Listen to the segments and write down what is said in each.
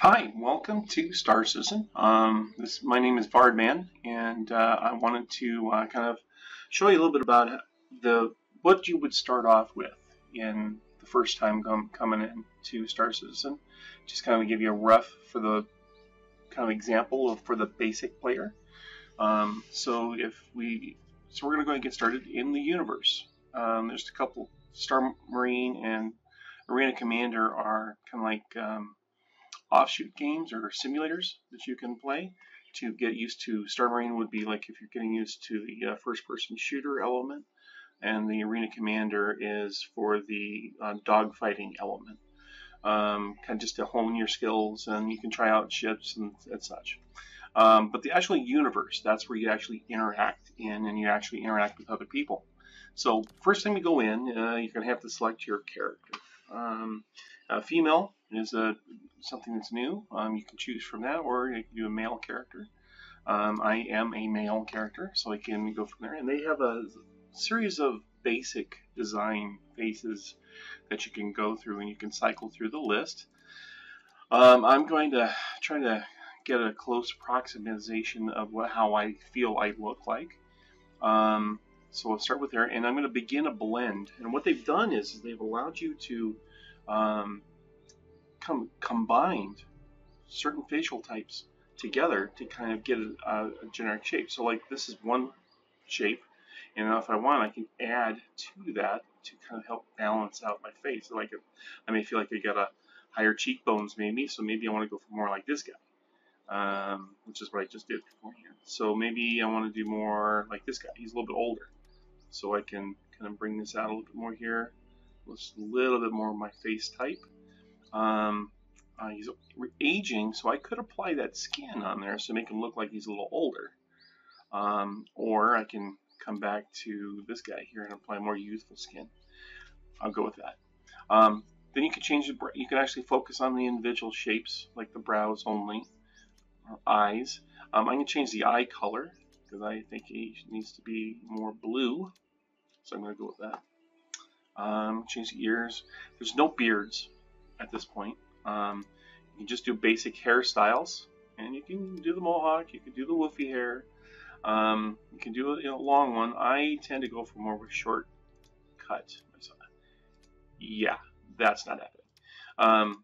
Hi, welcome to Star Citizen. My name is Vaardman, and I wanted to kind of show you a little bit about what you would start off with in the first time coming in to Star Citizen. Just kind of give you a rough for the kind of example for the basic player. So we're going to go and get started in the universe. There's a couple. Star Marine and Arena Commander are kind of like offshoot games or simulators that you can play to get used to. Star Marine would be like if you're getting used to the first-person shooter element, and the Arena Commander is for the dogfighting element. Kind of just to hone your skills, and you can try out ships and such. But the actual universe, that's where you actually interact in, and you actually interact with other people. So first time you go in, you're going to have to select your character. Female is something that's new. You can choose from that, or you can do a male character. I am a male character, so I can go from there. And they have a series of basic design phases that you can go through, and you can cycle through the list. I'm going to try to get a close approximation of how I feel I look like. So we'll start with there, and I'm going to begin a blend. And what they've done is they've allowed you to combine certain facial types together to kind of get a generic shape. So like this is one shape, and if I want, I can add to that to kind of help balance out my face. So like I may feel like I got a higher cheekbones maybe, so maybe I want to go for more like this guy, which is what I just did beforehand. So maybe I want to do more like this guy. He's a little bit older, so I can kind of bring this out a little bit more here. Just a little bit more of my face type. He's aging, so I could apply that skin on there to make him look like he's a little older. Or I can come back to this guy here and apply more youthful skin. I'll go with that. Then you can change you can actually focus on the individual shapes, like the brows only, or eyes. I can change the eye color because I think he needs to be more blue, so I'm going to go with that. Change the ears. There's no beards at this point. You can just do basic hairstyles, and you can do the mohawk, you can do the woofy hair, you can do a long one. I tend to go for more of a short cut. Yeah, that's not happening.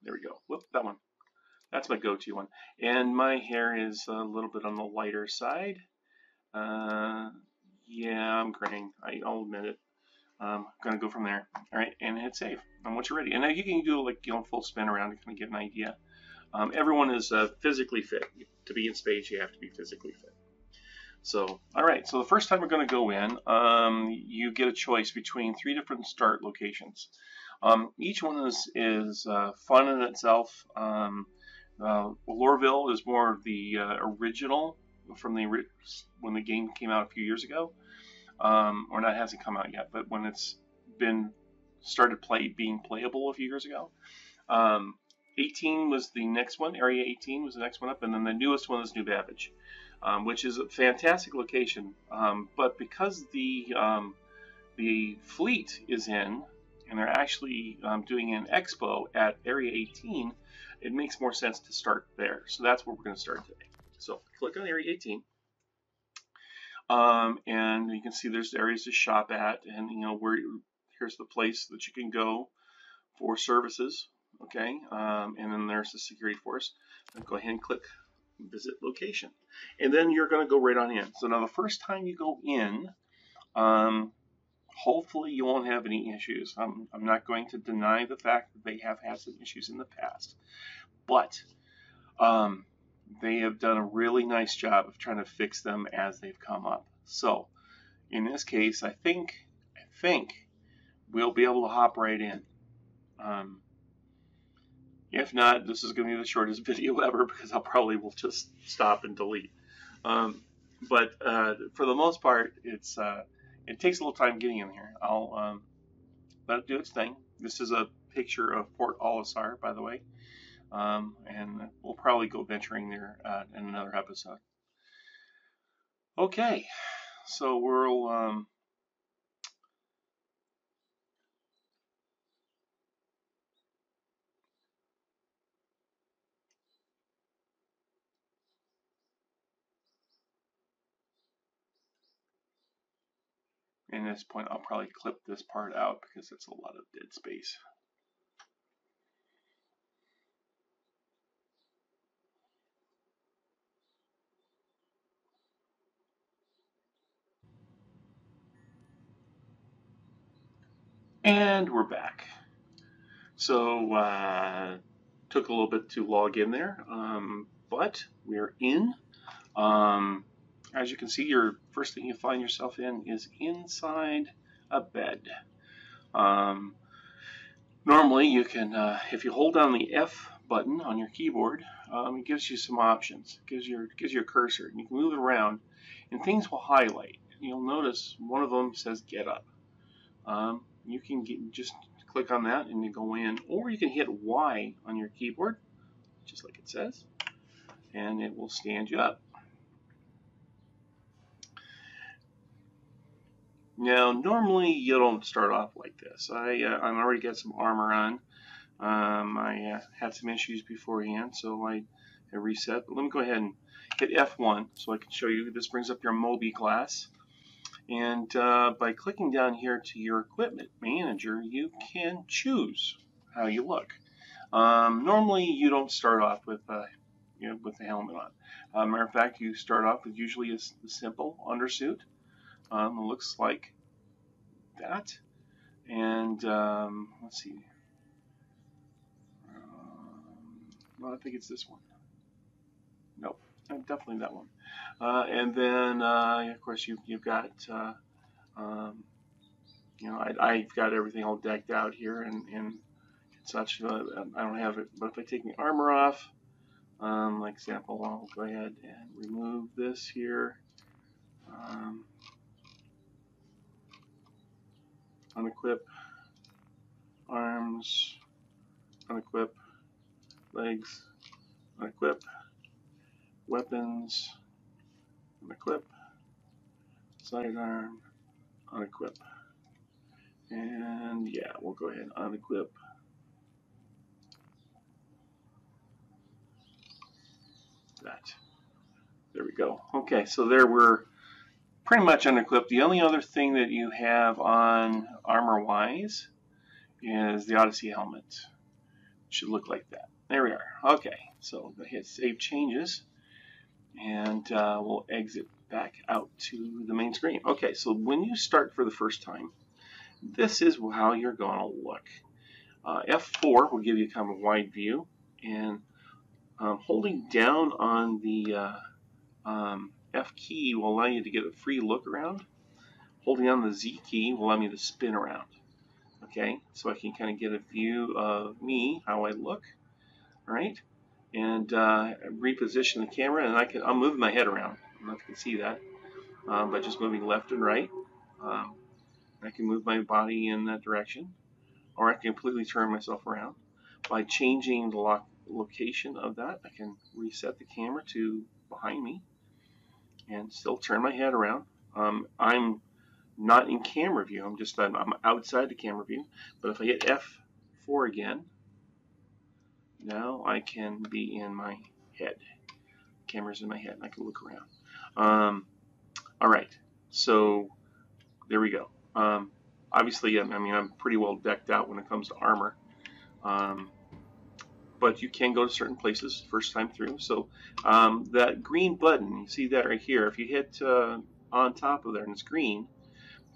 There we go. Whoop, that one. That's my go-to one. And my hair is a little bit on the lighter side. Yeah, I'm graying. I'll admit it. I'm gonna go from there. All right, and hit save. And once you're ready, and now you can do like full spin around to kind of get an idea. Everyone is physically fit. To be in space, you have to be physically fit. So, all right. So the first time we're going to go in, you get a choice between 3 different start locations. Each one is fun in itself. Lorville is more of the original from when the game came out a few years ago. Or not, hasn't come out yet, but when it's been being playable a few years ago. 18 was the next one. Area 18 was the next one up, and then the newest one is New Babbage, which is a fantastic location. But because the fleet is in, and they're actually doing an expo at Area 18, it makes more sense to start there. So that's where we're going to start today. So click on Area 18. And you can see there's areas to shop at, and here's the place that you can go for services. Okay, and then there's the security force. Go ahead and click visit location, and then you're going to go right on in. So now the first time you go in, hopefully you won't have any issues. I'm not going to deny the fact that they have had some issues in the past, but they have done a really nice job of trying to fix them as they've come up. So in this case, I think we'll be able to hop right in. If not, this is going to be the shortest video ever because I probably will just stop and delete. But for the most part, it takes a little time getting in here. I'll let it do its thing. This is a picture of Port Olisar, by the way. And we'll probably go venturing there in another episode. Okay, so we'll And at this point, I'll probably clip this part out because it's a lot of dead space. And we're back. So took a little bit to log in there, but we're in. As you can see, your first thing you find yourself in is inside a bed. Normally, you can, if you hold down the F button on your keyboard, it gives you some options. It gives you a cursor, and you can move it around, and things will highlight. You'll notice one of them says "Get Up." You can just click on that and you go in, or you can hit Y on your keyboard, just like it says, and it will stand you up. Now, normally you don't start off like this. I already got some armor on. I had some issues beforehand, so I reset. But let me go ahead and hit F1 so I can show you. This brings up your Mobi class. And by clicking down here to your equipment manager, you can choose how you look. Normally, you don't start off with with the helmet on. Matter of fact, you start off with usually a simple undersuit. It looks like that. And let's see. Well, I think it's this one. Nope, definitely that one. And then, of course, you've got, I've got everything all decked out here and such. I don't have it, but if I take my armor off, like example, I'll go ahead and remove this here. Unequip arms, unequip legs, unequip weapons, unequip sidearm, unequip, and yeah, we'll go ahead and unequip that. There we go. Okay, so there we're pretty much unequipped. The only other thing that you have on armor-wise is the Odyssey helmet. It should look like that. There we are. Okay, so go hit Save Changes, and we'll exit back out to the main screen. Okay, so when you start for the first time, this is how you're going to look. F4 will give you kind of a wide view, and holding down on the F key will allow you to get a free look around. Holding on the Z key will allow me to spin around. Okay, so I can kind of get a view of me, how I look, right? And reposition the camera, and I'm moving my head around. I don't know if you can see that, by just moving left and right. I can move my body in that direction, or I can completely turn myself around. By changing the location of that, I can reset the camera to behind me and still turn my head around. I'm not in camera view. I'm outside the camera view. But if I hit F4 again, now I can be in my head. Camera's in my head, and I can look around. All right, so there we go. Obviously, I mean, I'm pretty well decked out when it comes to armor. But you can go to certain places first time through. So that green button, you see that right here. If you hit on top of there and it's green,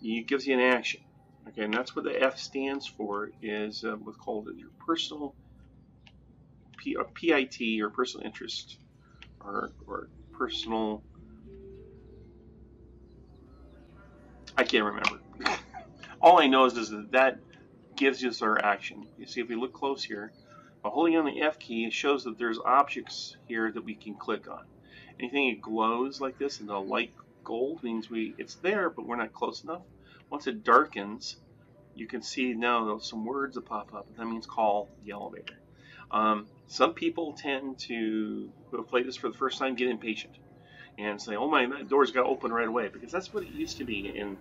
it gives you an action. Okay, and that's what the F stands for, is what's called your personal PIT, or personal interest, or personal. I can't remember. All I know is that gives us our action. You see, if we look close here, by holding on the F key, it shows that there's objects here that we can click on. Anything that glows like this in the light gold means it's there, but we're not close enough. Once it darkens, you can see now some words that pop up. That means call the elevator. Some people tend to, who have played this for the first time, get impatient and say, "Oh my, that door's got to open right away," because that's what it used to be in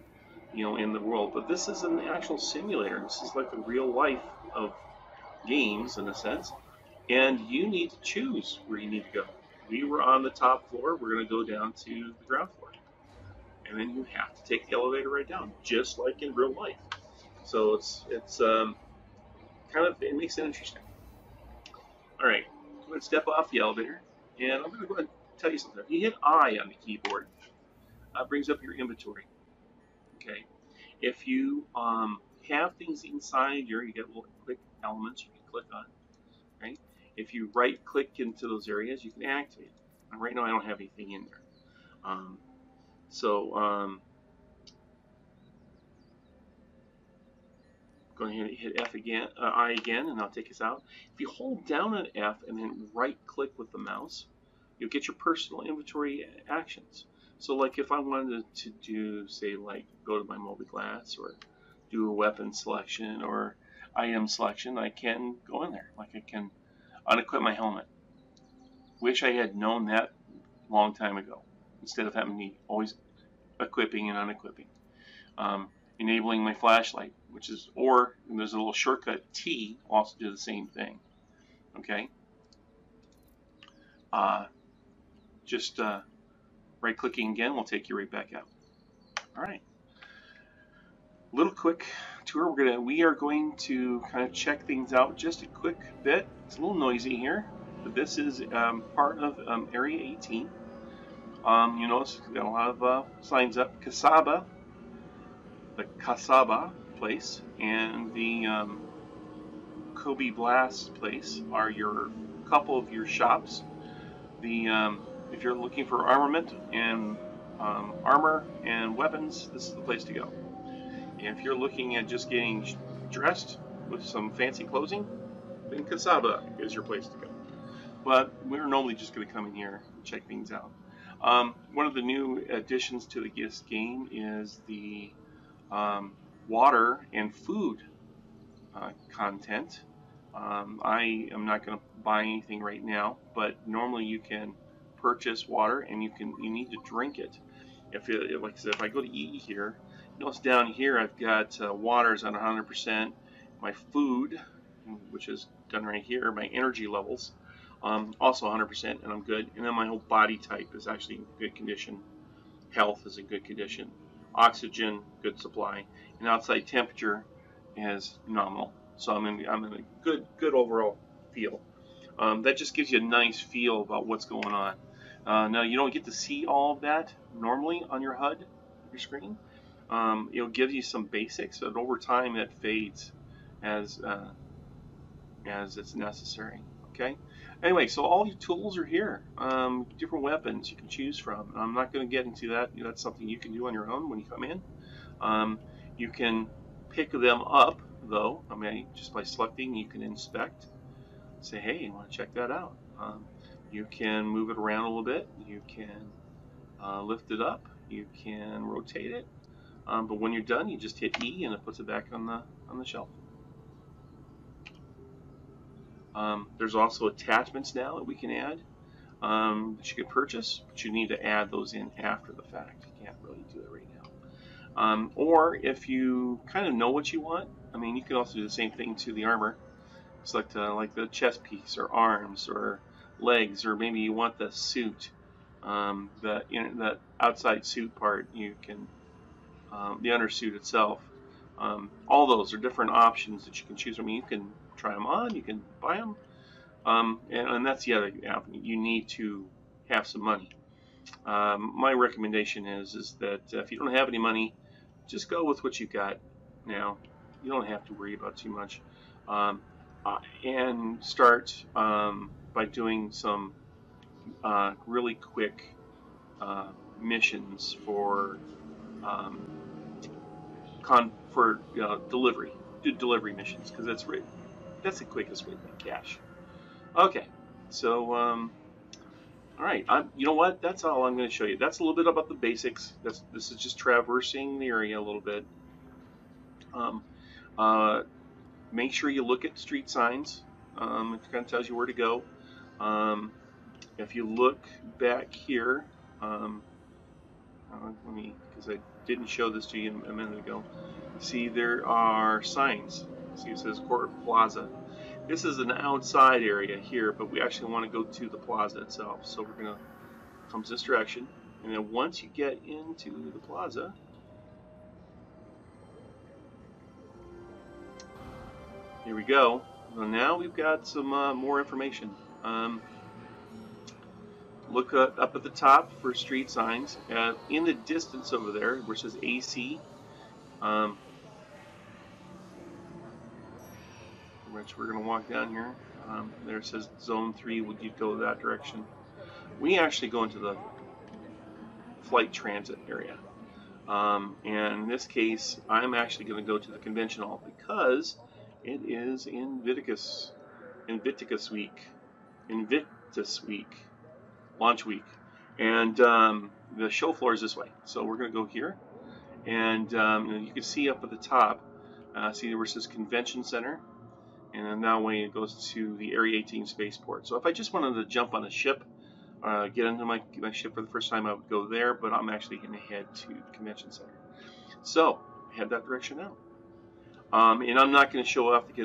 the world. But this is an actual simulator. This is like the real life of games in a sense, and you need to choose where you need to go. We were on the top floor. We're going to go down to the ground floor, and then you have to take the elevator right down, just like in real life. So it makes it interesting. All right, I'm going to step off the elevator, and I'm going to go ahead and tell you something. If you hit I on the keyboard, it brings up your inventory. Okay, if you have things inside you get little quick elements you can click on. Right, if you right click into those areas, you can activate. And right now, I don't have anything in there. Um, so go ahead and hit F again, I again, and I'll take us out. If you hold down on F and then right click with the mouse, you'll get your personal inventory actions. So like if I wanted to do, say, like go to my mobiGlas or do a weapon selection or item selection, I can go in there. Like I can unequip my helmet. Wish I had known that a long time ago, instead of having me always equipping and unequipping. Enabling my flashlight, which is, or there's a little shortcut T, also do the same thing. Okay. Just right clicking again will take you right back out. All right. Little quick tour. We are going to kind of check things out just a quick bit. It's a little noisy here, but this is part of Area 18. You notice we've got a lot of signs up. The Kasaba place and the Kobe Blast place are your couple of your shops. If you're looking for armament and armor and weapons, this is the place to go. And if you're looking at just getting dressed with some fancy clothing, then Kasaba is your place to go. But we're normally just going to come in here and check things out. One of the new additions to this game is the water and food content. I am not going to buy anything right now, but normally you can purchase water and you need to drink it. Like I said, if I go to E here, notice down here I've got waters at 100%. My food, which is done right here, my energy levels, also 100%, and I'm good. And then my whole body type is actually in good condition. Health is in good condition. Oxygen, good supply, and outside temperature is nominal. So I'm in a good overall feel. That just gives you a nice feel about what's going on. Now you don't get to see all of that normally on your HUD, your screen. It'll give you some basics, but over time that fades as it's necessary. Okay. Anyway, so all your tools are here. Different weapons you can choose from. I'm not going to get into that. That's something you can do on your own when you come in. You can pick them up, though. I mean, just by selecting, you can inspect. Say, hey, you want to check that out. You can move it around a little bit. You can lift it up. You can rotate it. But when you're done, you just hit E, and it puts it back on the shelf. There's also attachments now that we can add that you can purchase, but you need to add those in after the fact. You can't really do it right now. Or if you kind of know what you want, I mean, you can also do the same thing to the armor. Select like the chest piece or arms or legs, or maybe you want the suit, the outside suit part. You can the undersuit itself. All those are different options that you can choose. I mean, you can try them on, you can buy them, and that's the other avenue. You need to have some money. My recommendation is that if you don't have any money, just go with what you got now. You don't have to worry about too much, and start by doing some really quick missions for delivery. Do delivery missions, because that's the quickest way to make cash. Okay, so all right, you know what? That's all I'm going to show you. That's a little bit about the basics. This is just traversing the area a little bit. Make sure you look at street signs. It kind of tells you where to go. If you look back here, because I didn't show this to you a minute ago. See, there are signs. See, it says Court Plaza. This is an outside area here, but we actually want to go to the plaza itself. So we're going to come to this direction, And then once you get into the plaza, here we go. Well, now we've got some more information. Look up at the top for street signs. In the distance over there, where it says AC, which we're going to walk down here. There it says Zone 3, would you go that direction? We actually go into the flight transit area. And in this case, I'm actually going to go to the convention hall because it is Invictus Week, launch week. And the show floor is this way. So we're going to go here. And you can see up at the top, see where it says Convention Center. And then that way it goes to the Area 18 spaceport. So if I just wanted to jump on a ship, get into my ship for the first time, I would go there, but I'm actually going to head to the Convention Center. So, head that direction now. And I'm not going to show off the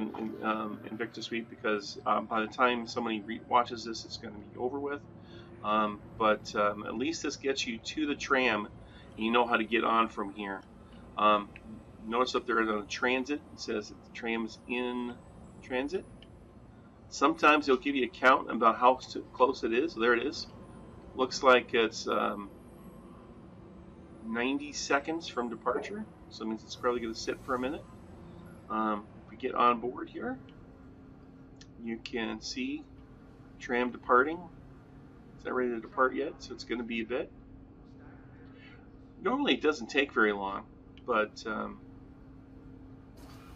Invictus Week because by the time somebody watches this, it's going to be over with. But at least this gets you to the tram, and you know how to get on from here. Notice up there on the transit, it says that the tram is in transit. Sometimes they'll give you a count about how close it is. There it is. Looks like it's 90 seconds from departure, so it means it's probably going to sit for a minute. If we get on board here, you can see tram departing. It's not ready to depart yet, so it's going to be a bit. Normally it doesn't take very long, but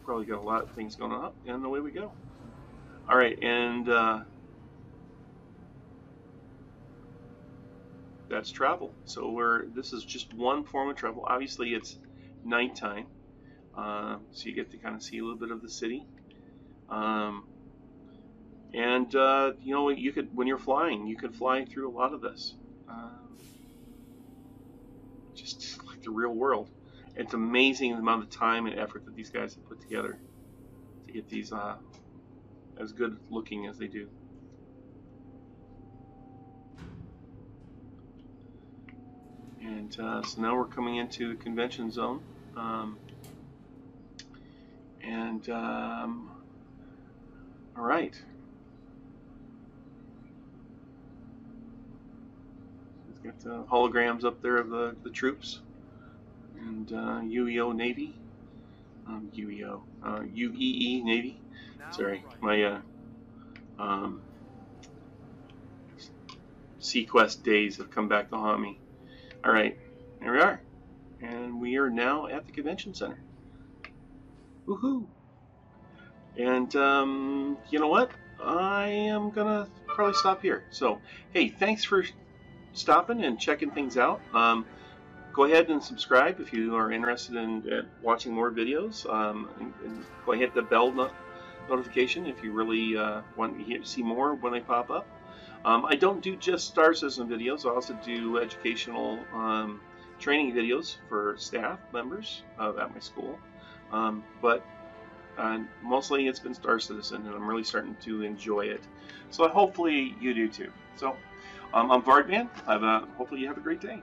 probably got a lot of things going on, and away we go. All right, and that's travel. So this is just one form of travel. Obviously, it's nighttime, so you get to kind of see a little bit of the city. And you know, you could, when you're flying, you could fly through a lot of this, just like the real world. It's amazing the amount of time and effort that these guys have put together to get these as good looking as they do. And so now we're coming into the convention zone. All right. It's got the holograms up there of the troops. And UEO Navy. UEE Navy. Sorry, my Sequest days have come back to haunt me. Alright, here we are. And we are now at the convention center. Woohoo! And you know what? I am gonna probably stop here. So, hey, thanks for stopping and checking things out. Go ahead and subscribe if you are interested in watching more videos. And go ahead and hit the bell notification if you really want to see more when they pop up. I don't do just Star Citizen videos. I also do educational training videos for staff members at my school. But mostly it's been Star Citizen, and I'm really starting to enjoy it. So hopefully you do too. So I'm Vaardman. Hopefully you have a great day.